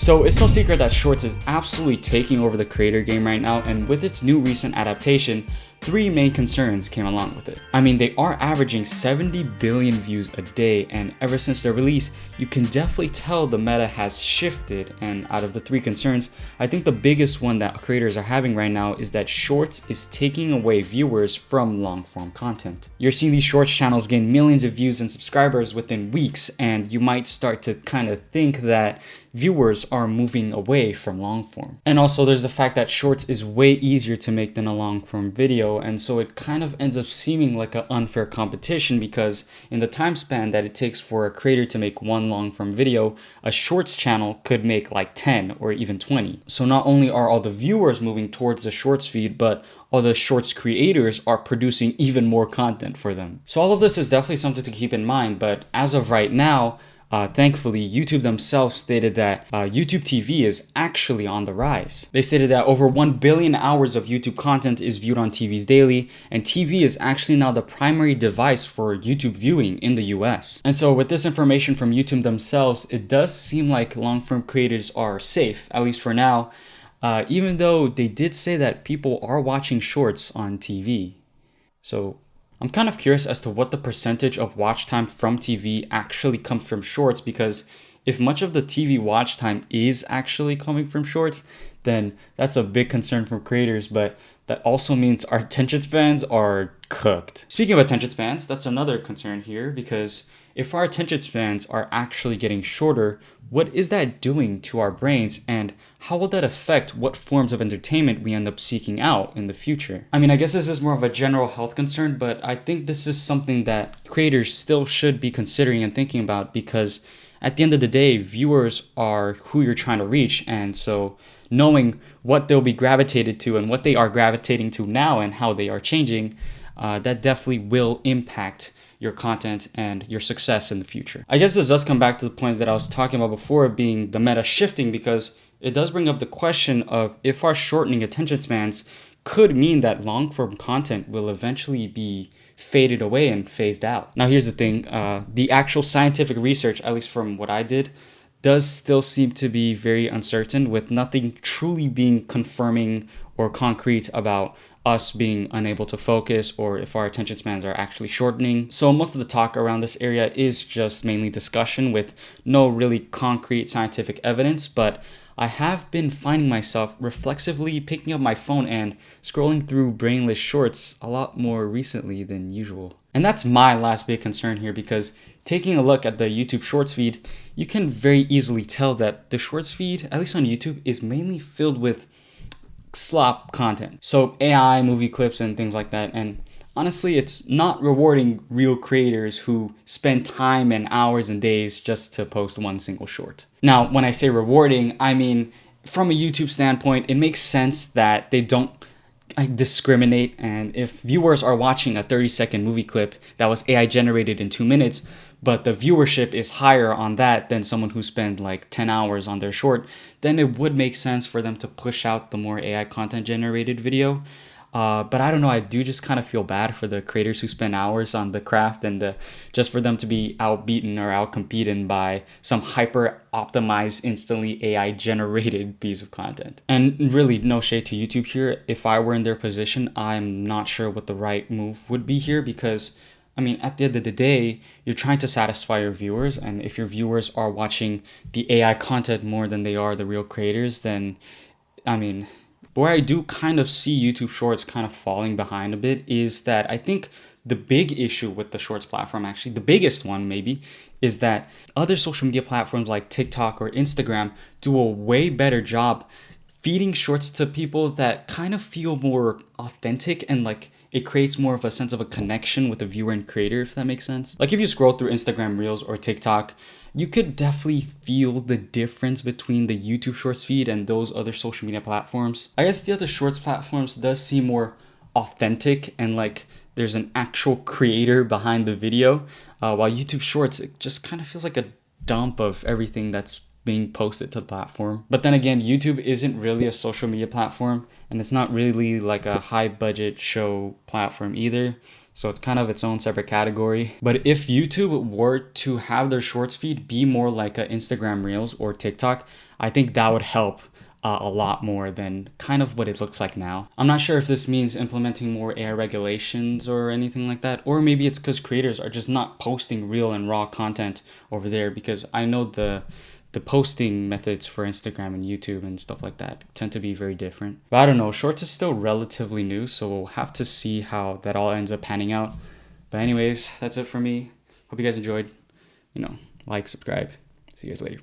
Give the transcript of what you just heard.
So it's no secret that Shorts is absolutely taking over the creator game right now, and with its new recent adaptation, three main concerns came along with it. I mean, they are averaging 70 billion views a day, and ever since their release, you can definitely tell the meta has shifted. And out of the three concerns, I think the biggest one that creators are having right now is that Shorts is taking away viewers from long form content. You're seeing these Shorts channels gain millions of views and subscribers within weeks, and you might start to kind of think that viewers are moving away from long form. And also there's the fact that Shorts is way easier to make than a long form video, and so it kind of ends up seeming like an unfair competition, because in the time span that it takes for a creator to make one long form video, a Shorts channel could make like 10 or even 20. So not only are all the viewers moving towards the Shorts feed, but all the Shorts creators are producing even more content for them. So all of this is definitely something to keep in mind, but as of right now, thankfully, YouTube themselves stated that YouTube TV is actually on the rise. They stated that over 1 billion hours of YouTube content is viewed on TVs daily, and TV is actually now the primary device for YouTube viewing in the US. And so with this information from YouTube themselves, it does seem like long-form creators are safe, at least for now, even though they did say that people are watching Shorts on TV. So I'm kind of curious as to what the percentage of watch time from TV actually comes from Shorts, because if much of the TV watch time is actually coming from Shorts, then that's a big concern for creators, but that also means our attention spans are cooked. Speaking of attention spans, that's another concern here, because if our attention spans are actually getting shorter, what is that doing to our brains, and how will that affect what forms of entertainment we end up seeking out in the future? I mean, I guess this is more of a general health concern, but I think this is something that creators still should be considering and thinking about, because at the end of the day, viewers are who you're trying to reach, and so knowing what they'll be gravitated to and what they are gravitating to now and how they are changing, that definitely will impact your content and your success in the future. I guess this does come back to the point that I was talking about before, being the meta shifting, because it does bring up the question of if our shortening attention spans could mean that long form content will eventually be faded away and phased out. Now here's the thing, the actual scientific research, at least from what I did, does still seem to be very uncertain, with nothing truly being confirming or concrete about us being unable to focus or if our attention spans are actually shortening. So most of the talk around this area is just mainly discussion with no really concrete scientific evidence, but I have been finding myself reflexively picking up my phone and scrolling through brainless Shorts a lot more recently than usual. And that's my last big concern here, because taking a look at the YouTube Shorts feed, you can very easily tell that the Shorts feed, at least on YouTube, is mainly filled with slop content. So AI, movie clips, and things like that. And honestly, it's not rewarding real creators who spend time and hours and days just to post one single short. Now, when I say rewarding, I mean, from a YouTube standpoint, it makes sense that they don't discriminate, and if viewers are watching a 30-second movie clip that was AI generated in 2 minutes, but the viewership is higher on that than someone who spent like 10 hours on their short, then it would make sense for them to push out the more AI content generated video. But I don't know, I do just kind of feel bad for the creators who spend hours on the craft, and just for them to be outbeaten or outcompeted by some hyper optimized, instantly AI generated piece of content. And really, no shade to YouTube here. If I were in their position, I'm not sure what the right move would be here, because I mean, at the end of the day, you're trying to satisfy your viewers, and if your viewers are watching the AI content more than they are the real creators, then, I mean, where I do kind of see YouTube Shorts kind of falling behind a bit is that I think the big issue with the Shorts platform, actually, the biggest one maybe, is that other social media platforms like TikTok or Instagram do a way better job feeding Shorts to people that kind of feel more authentic, and like it creates more of a sense of a connection with the viewer and creator, if that makes sense. Like if you scroll through Instagram Reels or TikTok, you could definitely feel the difference between the YouTube Shorts feed and those other social media platforms. I guess the other Shorts platforms does seem more authentic, and like there's an actual creator behind the video, while YouTube Shorts, it just kind of feels like a dump of everything that's being posted to the platform. But then again, YouTube isn't really a social media platform, and it's not really like a high budget show platform either. So it's kind of its own separate category. But if YouTube were to have their shorts feed be more like a Instagram Reels or TikTok, I think that would help a lot more than kind of what it looks like now. I'm not sure if this means implementing more AI regulations or anything like that, or maybe it's because creators are just not posting real and raw content over there, because I know the posting methods for Instagram and YouTube and stuff like that tend to be very different. But I don't know, Shorts is still relatively new, so we'll have to see how that all ends up panning out. But anyways, that's it for me. Hope you guys enjoyed. Like, subscribe. See you guys later.